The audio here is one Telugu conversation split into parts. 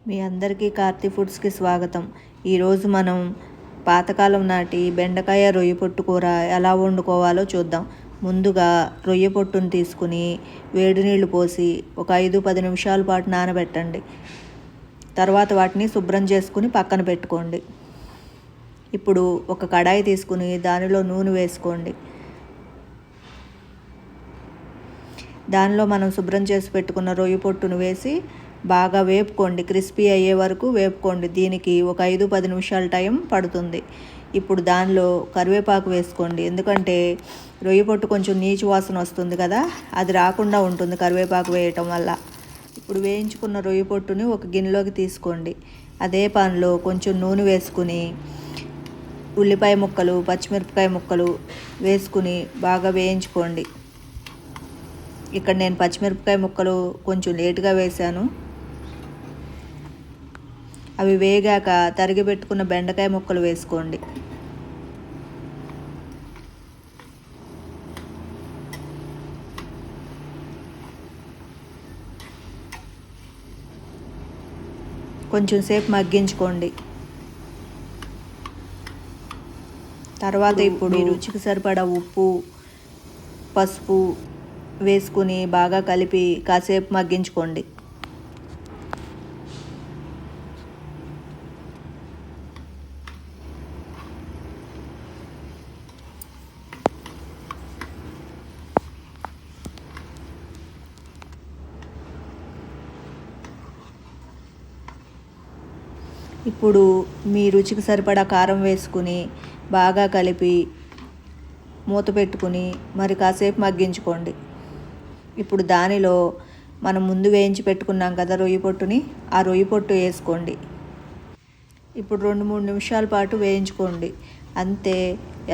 మీ అందరికీ కార్తీ ఫుడ్స్కి స్వాగతం. ఈరోజు మనం పాతకాలం నాటి బెండకాయ రొయ్య పొట్టు కూర ఎలా వండుకోవాలో చూద్దాం. ముందుగా రొయ్య పొట్టును తీసుకుని వేడి నీళ్లు పోసి ఒక 5-10 నిమిషాల పాటు నానబెట్టండి. తర్వాత వాటిని శుభ్రం చేసుకుని పక్కన పెట్టుకోండి. ఇప్పుడు ఒక కడాయి తీసుకుని దానిలో నూనె వేసుకోండి. దానిలో మనం శుభ్రం చేసి పెట్టుకున్న రొయ్య పొట్టును వేసి బాగా వేపుకోండి. క్రిస్పీ అయ్యే వరకు వేపుకోండి. దీనికి ఒక 5-10 నిమిషాల టైం పడుతుంది. ఇప్పుడు దానిలో కరివేపాకు వేసుకోండి. ఎందుకంటే రొయ్య పొట్టు కొంచెం నీచు వాసన వస్తుంది కదా, అది రాకుండా ఉంటుంది కరివేపాకు వేయటం వల్ల. ఇప్పుడు వేయించుకున్న రొయ్య పొట్టుని ఒక గిన్నెలోకి తీసుకోండి. అదే పాన్లో కొంచెం నూనె వేసుకుని ఉల్లిపాయ ముక్కలు, పచ్చిమిరపకాయ ముక్కలు వేసుకుని బాగా వేయించుకోండి. ఇక్కడ నేను పచ్చిమిరపకాయ ముక్కలు కొంచెం లేటుగా వేశాను. అవి వేగాక తరిగి పెట్టుకున్న బెండకాయ ముక్కలు వేసుకోండి. కొంచెం సేపు మగ్గించుకోండి. తర్వాత ఇప్పుడు రుచికి సరిపడా ఉప్పు, పసుపు వేసుకుని బాగా కలిపి కాసేపు మగ్గించుకోండి. ఇప్పుడు మీ రుచికి సరిపడా కారం వేసుకుని బాగా కలిపి మూత పెట్టుకుని మరి కాసేపు మగ్గించుకోండి. ఇప్పుడు దానిలో మనం ముందు వేయించి పెట్టుకున్నాం కదా రొయ్య పొట్టుని, ఆ రొయ్య పొట్టు వేసుకోండి. ఇప్పుడు 2-3 నిమిషాల పాటు వేయించుకోండి. అంతే,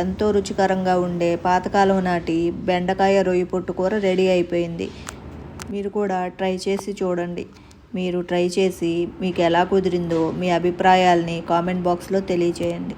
ఎంతో రుచికరంగా ఉండే పాతకాలం నాటి బెండకాయ రొయ్య పొట్టు కూర రెడీ అయిపోయింది. మీరు కూడా ట్రై చేసి చూడండి. మీరు ట్రై చేసి మీకు ఎలా కుదిరిందో మీ అభిప్రాయాల్ని కామెంట్ బాక్స్లో తెలియచేయండి.